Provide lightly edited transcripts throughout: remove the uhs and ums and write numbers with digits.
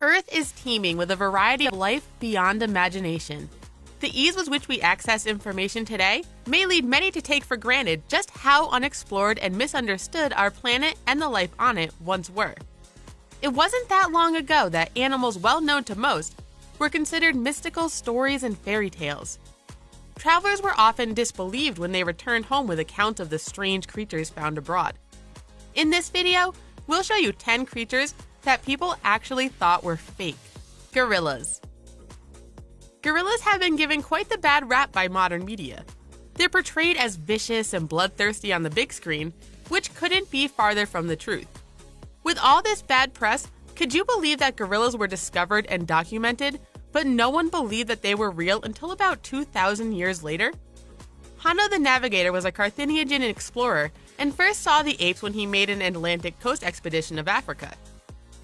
Earth is teeming with a variety of life beyond imagination. The ease with which we access information today may lead many to take for granted just how unexplored and misunderstood our planet and the life on it once were. It wasn't that long ago that animals well known to most were considered mystical stories and fairy tales. Travelers were often disbelieved when they returned home with accounts of the strange creatures found abroad. In this video, we'll show you 10 creatures that people actually thought were fake. Gorillas. Gorillas have been given quite the bad rap by modern media. They're portrayed as vicious and bloodthirsty on the big screen, which couldn't be farther from the truth. With all this bad press, could you believe that gorillas were discovered and documented, but no one believed that they were real until about 2,000 years later? Hanno the Navigator was a Carthaginian explorer and first saw the apes when he made an Atlantic coast expedition of Africa.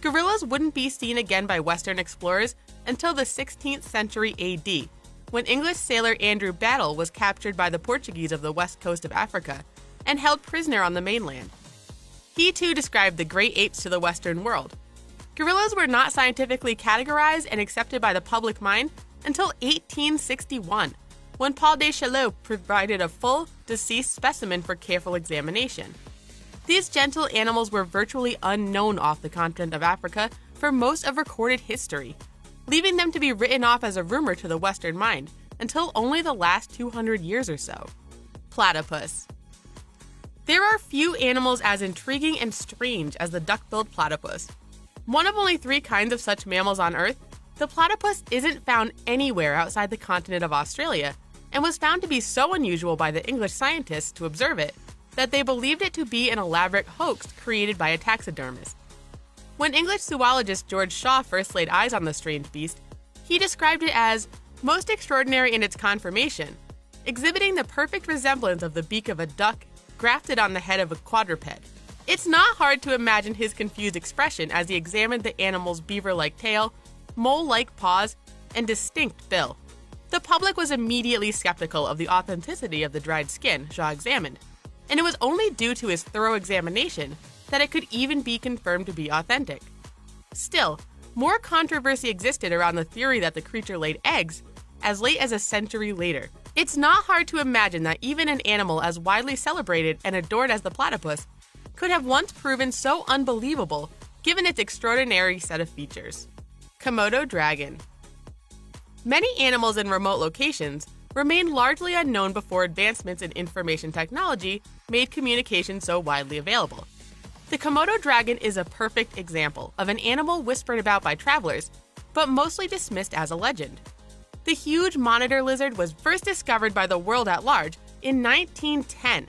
Gorillas wouldn't be seen again by Western explorers until the 16th century AD, when English sailor Andrew Battle was captured by the Portuguese of the west coast of Africa and held prisoner on the mainland. He too described the great apes to the Western world. Gorillas were not scientifically categorized and accepted by the public mind until 1861, when Paul Deschatelaux provided a full, deceased specimen for careful examination. These gentle animals were virtually unknown off the continent of Africa for most of recorded history, leaving them to be written off as a rumor to the Western mind until only the last 200 years or so. Platypus. There are few animals as intriguing and strange as the duck-billed platypus. One of only 3 kinds of such mammals on Earth, the platypus isn't found anywhere outside the continent of Australia and was found to be so unusual by the English scientists to observe it that they believed it to be an elaborate hoax created by a taxidermist. When English zoologist George Shaw first laid eyes on the strange beast, he described it as most extraordinary in its conformation, exhibiting the perfect resemblance of the beak of a duck grafted on the head of a quadruped. It's not hard to imagine his confused expression as he examined the animal's beaver-like tail, mole-like paws, and distinct bill. The public was immediately skeptical of the authenticity of the dried skin Shaw examined, and it was only due to his thorough examination that it could even be confirmed to be authentic. Still, more controversy existed around the theory that the creature laid eggs as late as a century later. It's not hard to imagine that even an animal as widely celebrated and adored as the platypus could have once proven so unbelievable given its extraordinary set of features. Komodo dragon. Many animals in remote locations remained largely unknown before advancements in information technology made communication so widely available. The Komodo dragon is a perfect example of an animal whispered about by travelers, but mostly dismissed as a legend. The huge monitor lizard was first discovered by the world at large in 1910,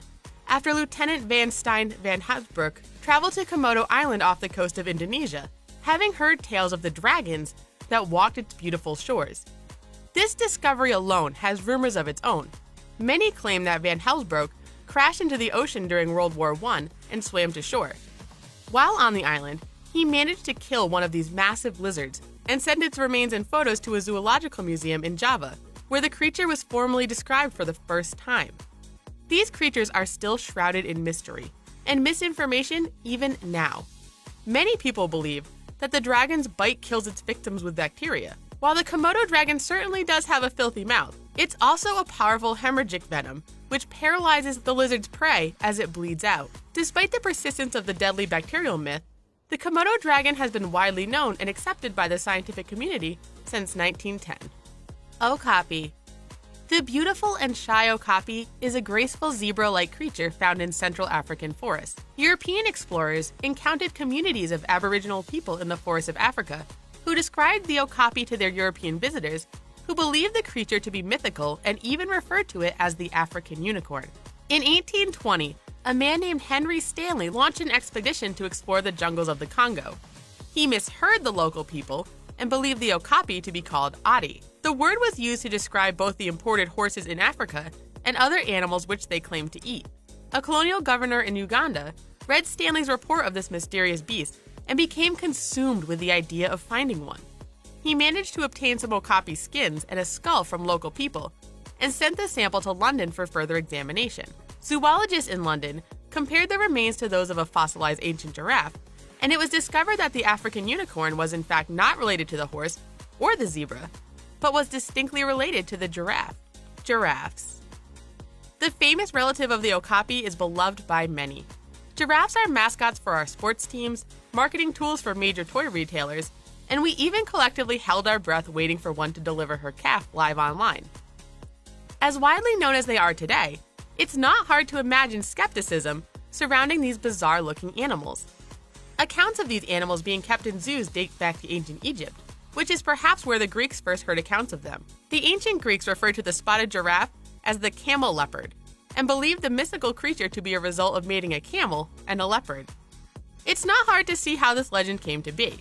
after Lieutenant Van Stein van Habsburg traveled to Komodo Island off the coast of Indonesia, having heard tales of the dragons that walked its beautiful shores. This discovery alone has rumors of its own. Many claim that Van Habsburg crashed into the ocean during World War I and swam to shore. While on the island, he managed to kill one of these massive lizards and send its remains and photos to a zoological museum in Java, where the creature was formally described for the first time. These creatures are still shrouded in mystery and misinformation even now. Many people believe that the dragon's bite kills its victims with bacteria. While the Komodo dragon certainly does have a filthy mouth, it's also a powerful hemorrhagic venom, which paralyzes the lizard's prey as it bleeds out. Despite the persistence of the deadly bacterial myth, the Komodo dragon has been widely known and accepted by the scientific community since 1910. Okapi. The beautiful and shy okapi is a graceful zebra-like creature found in Central African forests. European explorers encountered communities of Aboriginal people in the forests of Africa who described the okapi to their European visitors, who believed the creature to be mythical and even referred to it as the African unicorn. In 1820, a man named Henry Stanley launched an expedition to explore the jungles of the Congo. He misheard the local people and believed the okapi to be called Adi. The word was used to describe both the imported horses in Africa and other animals which they claimed to eat. A colonial governor in Uganda read Stanley's report of this mysterious beast and became consumed with the idea of finding one. He managed to obtain some okapi skins and a skull from local people and sent the sample to London for further examination. Zoologists in London compared the remains to those of a fossilized ancient giraffe and it was discovered that the African unicorn was in fact not related to the horse or the zebra, but was distinctly related to the giraffe. Giraffes. The famous relative of the okapi is beloved by many. Giraffes are mascots for our sports teams, marketing tools for major toy retailers, and we even collectively held our breath waiting for one to deliver her calf live online. As widely known as they are today, it's not hard to imagine skepticism surrounding these bizarre-looking animals. Accounts of these animals being kept in zoos date back to ancient Egypt, which is perhaps where the Greeks first heard accounts of them. The ancient Greeks referred to the spotted giraffe as the camel leopard, and believed the mythical creature to be a result of mating a camel and a leopard. It's not hard to see how this legend came to be.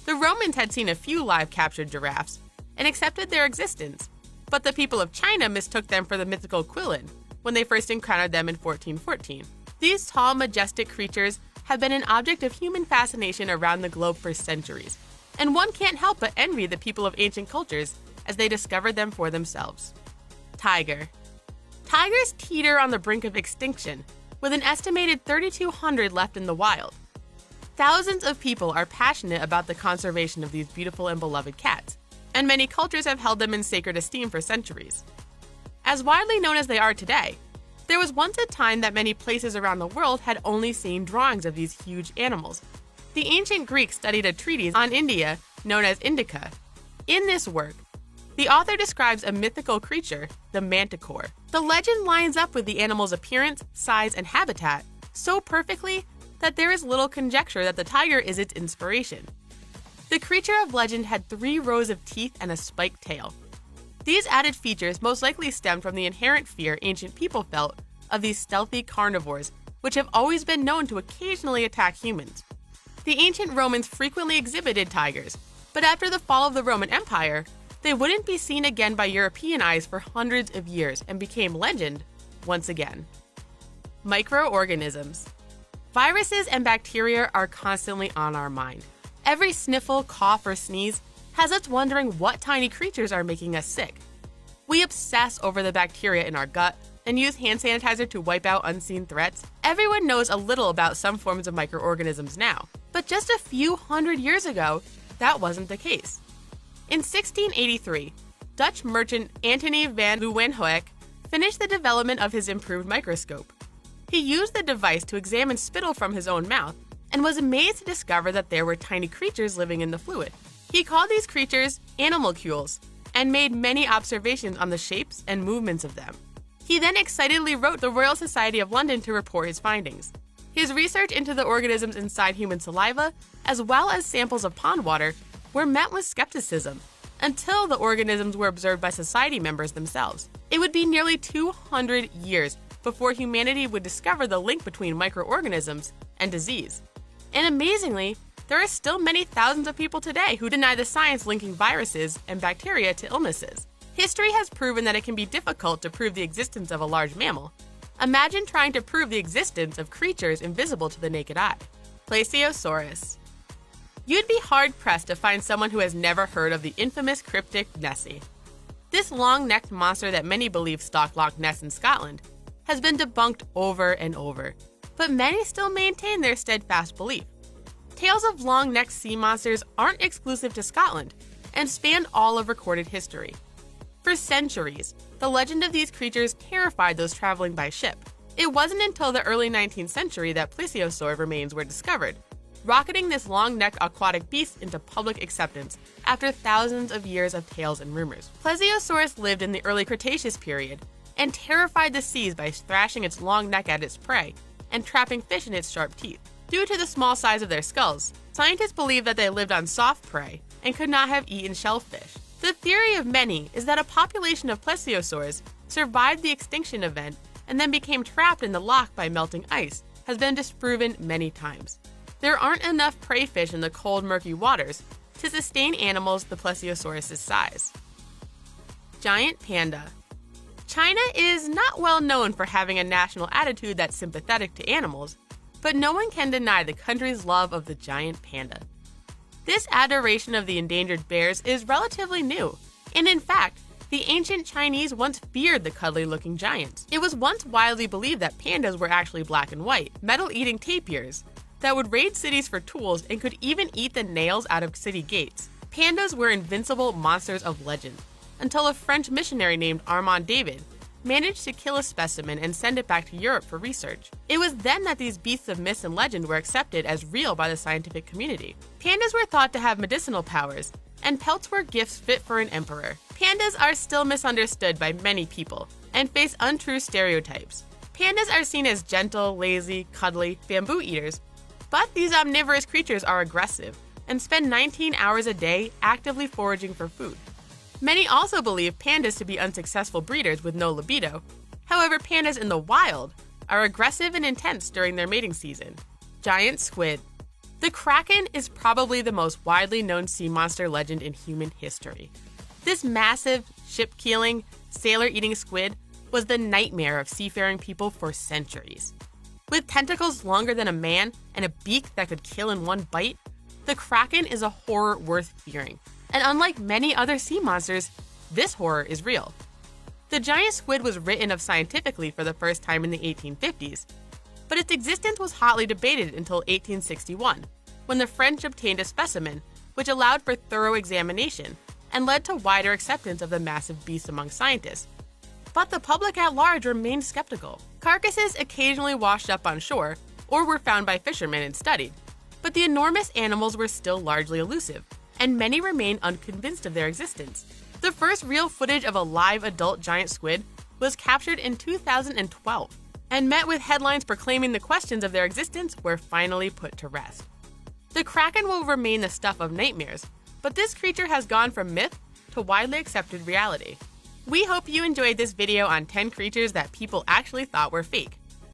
The Romans had seen a few live captured giraffes and accepted their existence, but the people of China mistook them for the mythical Quilin when they first encountered them in 1414. These tall, majestic creatures have been an object of human fascination around the globe for centuries, and one can't help but envy the people of ancient cultures as they discovered them for themselves. Tiger. Tigers teeter on the brink of extinction, with an estimated 3,200 left in the wild. Thousands of people are passionate about the conservation of these beautiful and beloved cats, and many cultures have held them in sacred esteem for centuries. As widely known as they are today, there was once a time that many places around the world had only seen drawings of these huge animals. The ancient Greeks studied a treatise on India known as Indica. In this work, the author describes a mythical creature, the manticore. The legend lines up with the animal's appearance, size, and habitat so perfectly that there is little conjecture that the tiger is its inspiration. The creature of legend had 3 rows of teeth and a spiked tail. These added features most likely stemmed from the inherent fear ancient people felt of these stealthy carnivores, which have always been known to occasionally attack humans. The ancient Romans frequently exhibited tigers, but after the fall of the Roman Empire, they wouldn't be seen again by European eyes for hundreds of years and became legend once again. Microorganisms. Viruses and bacteria are constantly on our mind. Every sniffle, cough, or sneeze has us wondering what tiny creatures are making us sick. We obsess over the bacteria in our gut and use hand sanitizer to wipe out unseen threats. Everyone knows a little about some forms of microorganisms now, but just a few hundred years ago, that wasn't the case. In 1683, Dutch merchant Antony van Leeuwenhoek finished the development of his improved microscope. He used the device to examine spittle from his own mouth and was amazed to discover that there were tiny creatures living in the fluid. He called these creatures animalcules and made many observations on the shapes and movements of them. He then excitedly wrote the Royal Society of London to report his findings. His research into the organisms inside human saliva, as well as samples of pond water, were met with skepticism until the organisms were observed by society members themselves. It would be nearly 200 years before humanity would discover the link between microorganisms and disease. And amazingly, there are still many thousands of people today who deny the science linking viruses and bacteria to illnesses. History has proven that it can be difficult to prove the existence of a large mammal. Imagine trying to prove the existence of creatures invisible to the naked eye. Plesiosaurus. You'd be hard-pressed to find someone who has never heard of the infamous cryptid Nessie. This long-necked monster that many believe stalked Loch Ness in Scotland has been debunked over and over, but many still maintain their steadfast belief. Tales of long-necked sea monsters aren't exclusive to Scotland and span all of recorded history. For centuries, the legend of these creatures terrified those traveling by ship. It wasn't until the early 19th century that plesiosaur remains were discovered, rocketing this long-necked aquatic beast into public acceptance after thousands of years of tales and rumors. Plesiosaurus lived in the early Cretaceous period and terrified the seas by thrashing its long neck at its prey and trapping fish in its sharp teeth. Due to the small size of their skulls, scientists believe that they lived on soft prey and could not have eaten shellfish. The theory of many is that a population of plesiosaurs survived the extinction event and then became trapped in the loch by melting ice has been disproven many times. There aren't enough prey fish in the cold, murky waters to sustain animals the plesiosaurus' size. Giant panda. China is not well known for having a national attitude that's sympathetic to animals, but no one can deny the country's love of the giant panda. This adoration of the endangered bears is relatively new, and in fact, the ancient Chinese once feared the cuddly-looking giants. It was once widely believed that pandas were actually black and white, metal-eating tapirs, that would raid cities for tools and could even eat the nails out of city gates. Pandas were invincible monsters of legend, until a French missionary named Armand David managed to kill a specimen and send it back to Europe for research. It was then that these beasts of myth and legend were accepted as real by the scientific community. Pandas were thought to have medicinal powers, and pelts were gifts fit for an emperor. Pandas are still misunderstood by many people and face untrue stereotypes. Pandas are seen as gentle, lazy, cuddly bamboo eaters, but these omnivorous creatures are aggressive and spend 19 hours a day actively foraging for food. Many also believe pandas to be unsuccessful breeders with no libido. However, pandas in the wild are aggressive and intense during their mating season. Giant squid. The kraken is probably the most widely known sea monster legend in human history. This massive, ship-keeling, sailor-eating squid was the nightmare of seafaring people for centuries. With tentacles longer than a man and a beak that could kill in one bite, the kraken is a horror worth fearing. And unlike many other sea monsters, this horror is real. The giant squid was written of scientifically for the first time in the 1850s, but its existence was hotly debated until 1861, when the French obtained a specimen which allowed for thorough examination and led to wider acceptance of the massive beast among scientists. But the public at large remained skeptical. Carcasses occasionally washed up on shore or were found by fishermen and studied, but the enormous animals were still largely elusive, and many remain unconvinced of their existence. The first real footage of a live adult giant squid was captured in 2012 and met with headlines proclaiming the questions of their existence were finally put to rest. The kraken will remain the stuff of nightmares, but this creature has gone from myth to widely accepted reality. We hope you enjoyed this video on 10 creatures that people actually thought were fake.